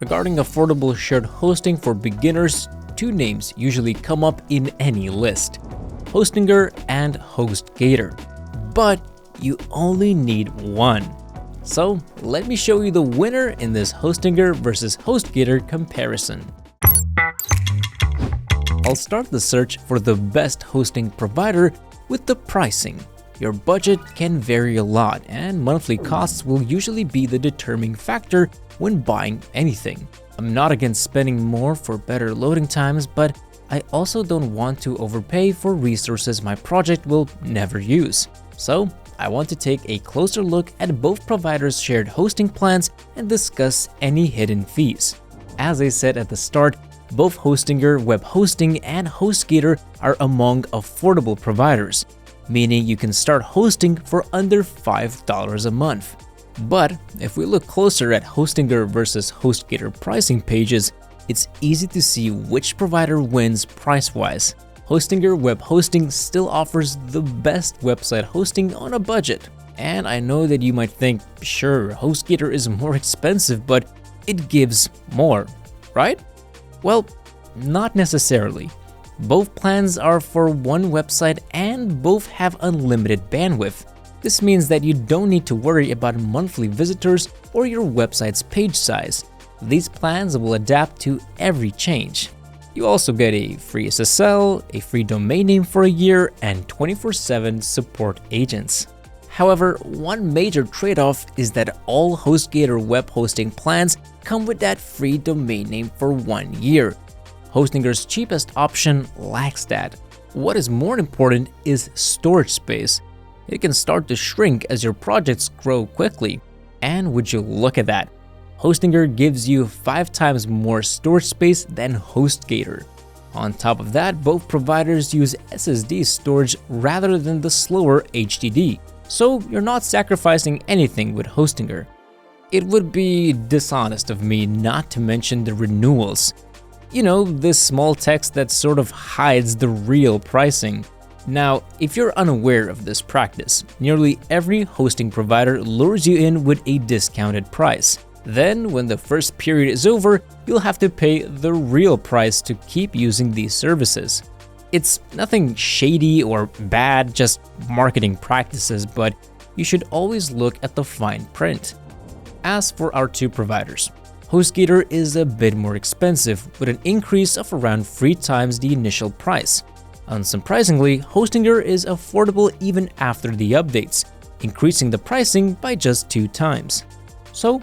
Regarding affordable shared hosting for beginners, two names usually come up in any list: Hostinger and Hostgator. But you only need one. So let me show you the winner in this Hostinger versus Hostgator comparison. I'll start the search for the best hosting provider with the pricing. Your budget can vary a lot, and monthly costs will usually be the determining factor when buying anything. I'm not against spending more for better loading times, but I also don't want to overpay for resources my project will never use. So I want to take a closer look at both providers' shared hosting plans and discuss any hidden fees. As I said at the start, both Hostinger Web Hosting and Hostgator are among affordable providers, meaning you can start hosting for under $5 a month. But if we look closer at Hostinger versus Hostgator pricing pages, it's easy to see which provider wins price-wise. Hostinger Web Hosting still offers the best website hosting on a budget. And I know that you might think, sure, Hostgator is more expensive, but it gives more, right? Well, not necessarily. Both plans are for one website and both have unlimited bandwidth. This means that you don't need to worry about monthly visitors or your website's page size. These plans will adapt to every change. You also get a free SSL, a free domain name for a year, and 24/7 support agents. However, one major trade-off is that all Hostgator web hosting plans come with that free domain name for 1 year. Hostinger's cheapest option lacks that. What is more important is storage space. It can start to shrink as your projects grow quickly. And would you look at that? Hostinger gives you 5 times more storage space than Hostgator. On top of that, both providers use SSD storage rather than the slower HDD, so you're not sacrificing anything with Hostinger. It would be dishonest of me not to mention the renewals. You know, this small text that sort of hides the real pricing. Now, if you're unaware of this practice, nearly every hosting provider lures you in with a discounted price. Then, when the first period is over, you'll have to pay the real price to keep using these services. It's nothing shady or bad, just marketing practices, but you should always look at the fine print. As for our two providers, Hostgator is a bit more expensive with an increase of around 3 times the initial price. Unsurprisingly, Hostinger is affordable even after the updates, increasing the pricing by just 2 times. So,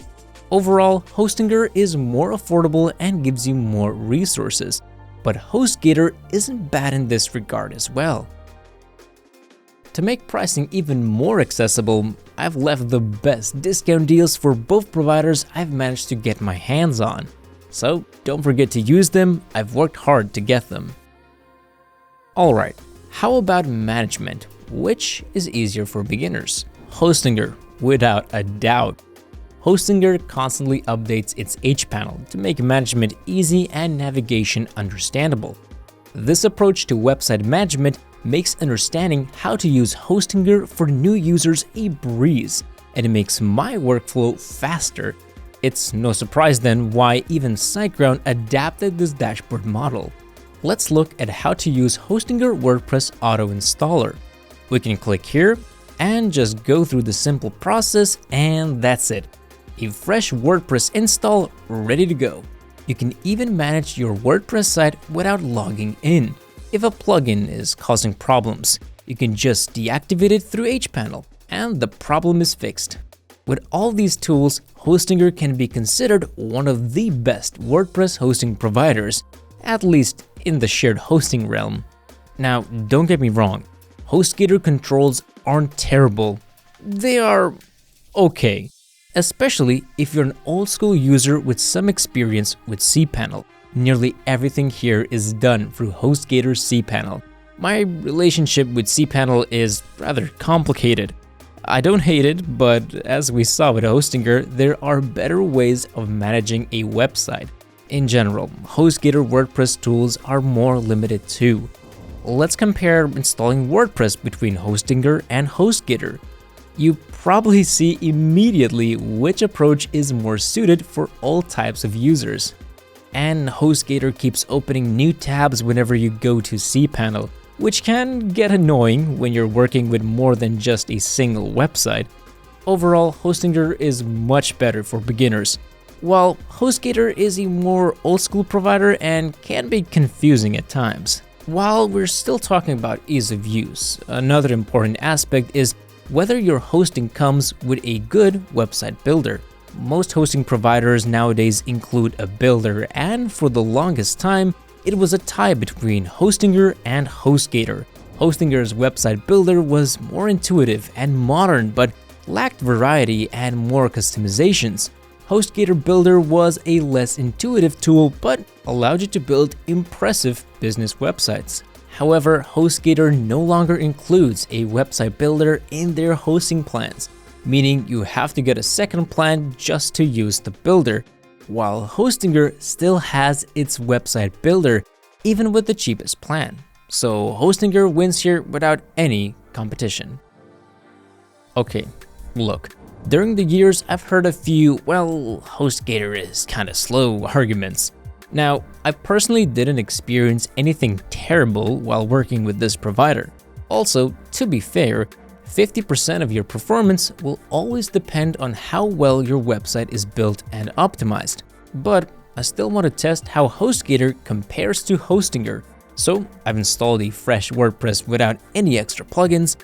overall, Hostinger is more affordable and gives you more resources, but Hostgator isn't bad in this regard as well. To make pricing even more accessible, I've left the best discount deals for both providers I've managed to get my hands on. So don't forget to use them, I've worked hard to get them. Alright, how about management? Which is easier for beginners? Hostinger, without a doubt. Hostinger constantly updates its H-panel to make management easy and navigation understandable. This approach to website management makes understanding how to use Hostinger for new users a breeze, and it makes my workflow faster. It's no surprise then why even SiteGround adapted this dashboard model. Let's look at how to use Hostinger WordPress Auto Installer. We can click here and just go through the simple process, and that's it. A fresh WordPress install ready to go. You can even manage your WordPress site without logging in. If a plugin is causing problems, you can just deactivate it through H-panel, and the problem is fixed. With all these tools, Hostinger can be considered one of the best WordPress hosting providers, at least in the shared hosting realm. Now, don't get me wrong, Hostgator controls aren't terrible. They are okay, especially if you're an old school user with some experience with cPanel. Nearly everything here is done through Hostgator's cPanel. My relationship with cPanel is rather complicated. I don't hate it, but as we saw with Hostinger, there are better ways of managing a website. In general, Hostgator WordPress tools are more limited too. Let's compare installing WordPress between Hostinger and Hostgator. you probably see immediately which approach is more suited for all types of users. And Hostgator keeps opening new tabs whenever you go to cPanel, which can get annoying when you're working with more than just a single website. Overall, Hostgator is much better for beginners, while Hostgator is a more old-school provider and can be confusing at times. While we're still talking about ease of use, another important aspect is whether your hosting comes with a good website builder. Most hosting providers nowadays include a builder, and for the longest time, it was a tie between Hostgator and Hostgator. Hostgator's website builder was more intuitive and modern, but lacked variety and more customizations. Hostgator Builder was a less intuitive tool, but allowed you to build impressive business websites. However, Hostgator no longer includes a website builder in their hosting plans, meaning you have to get a second plan just to use the builder, while Hostgator still has its website builder, even with the cheapest plan. So Hostgator wins here without any competition. Okay, look, during the years I've heard a few, well, Hostgator is kinda slow arguments. Now, I personally didn't experience anything terrible while working with this provider. Also, to be fair, 50% of your performance will always depend on how well your website is built and optimized. But I still want to test how Hostgator compares to Hostgator, so I've installed a fresh WordPress without any extra plugins,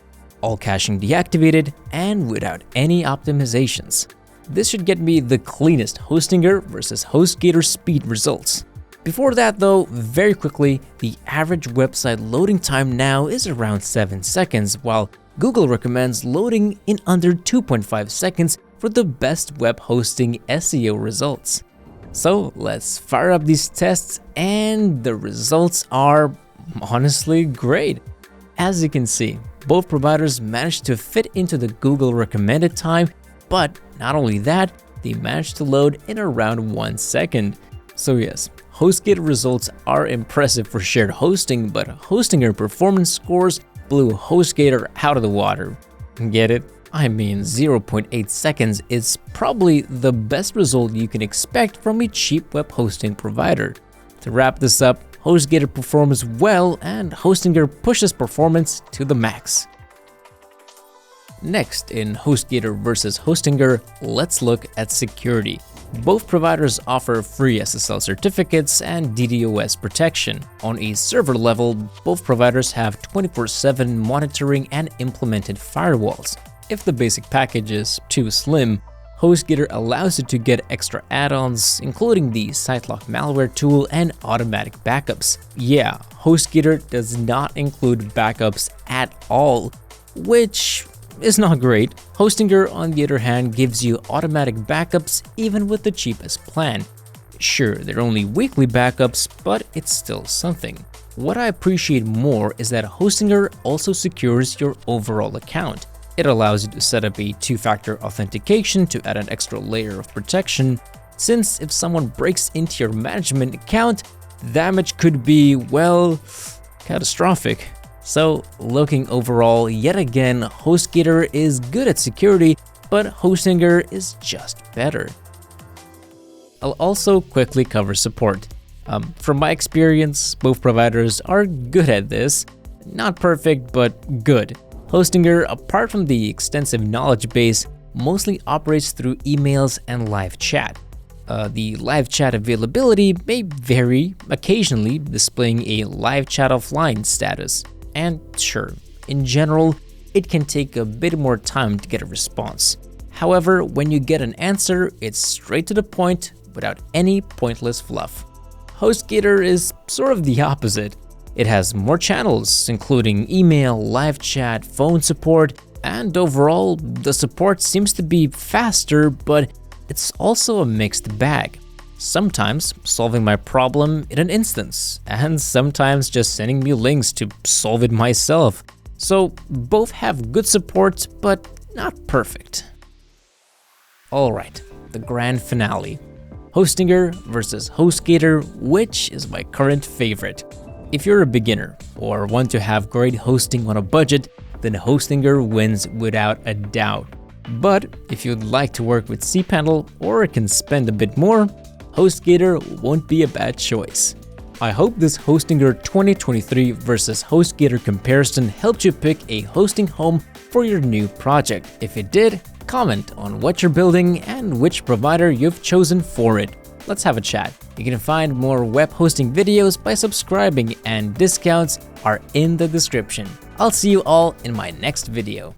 all caching deactivated, and without any optimizations. This should get me the cleanest Hostgator versus Hostgator speed results. Before that though, very quickly, the average website loading time now is around 7 seconds, while Google recommends loading in under 2.5 seconds for the best web hosting SEO results. So let's fire up these tests, and the results are honestly great. As you can see, both providers managed to fit into the Google recommended time, but not only that, they managed to load in around 1 second. So yes, Hostgator results are impressive for shared hosting, but Hostgator performance scores blew Hostgator out of the water. Get it? I mean, 0.8 seconds is probably the best result you can expect from a cheap web hosting provider. To wrap this up, Hostgator performs well and Hostgator pushes performance to the max. Next, in Hostgator versus Hostgator, let's look at security. Both providers offer free SSL certificates and DDoS protection. On a server level, both providers have 24/7 monitoring and implemented firewalls. If the basic package is too slim, Hostgator allows you to get extra add-ons, including the SiteLock malware tool and automatic backups. Yeah, Hostgator does not include backups at all, which is not great. Hostgator, on the other hand, gives you automatic backups even with the cheapest plan. Sure, they're only weekly backups, but it's still something. What I appreciate more is that Hostgator also secures your overall account. It allows you to set up a two-factor authentication to add an extra layer of protection, since if someone breaks into your management account, damage could be, well, catastrophic. So, looking overall, yet again, Hostgator is good at security, but Hostgator is just better. I'll also quickly cover support. From my experience, both providers are good at this. Not perfect, but good. Hostgator, apart from the extensive knowledge base, mostly operates through emails and live chat. The live chat availability may vary, occasionally displaying a live chat offline status. And sure, in general, it can take a bit more time to get a response. However, when you get an answer, it's straight to the point without any pointless fluff. Hostgator is sort of the opposite. It has more channels, including email, live chat, phone support, and overall, the support seems to be faster, but it's also a mixed bag. Sometimes solving my problem in an instance, and sometimes just sending me links to solve it myself. So both have good support, but not perfect. Alright, the grand finale. Hostgator versus Hostgator, which is my current favorite? If you're a beginner or want to have great hosting on a budget, then Hostgator wins without a doubt. But if you'd like to work with cPanel or can spend a bit more, Hostgator won't be a bad choice. I hope this Hostgator 2023 versus Hostgator comparison helped you pick a hosting home for your new project. If it did, comment on what you're building and which provider you've chosen for it. Let's have a chat. You can find more web hosting videos by subscribing, and discounts are in the description. I'll see you all in my next video.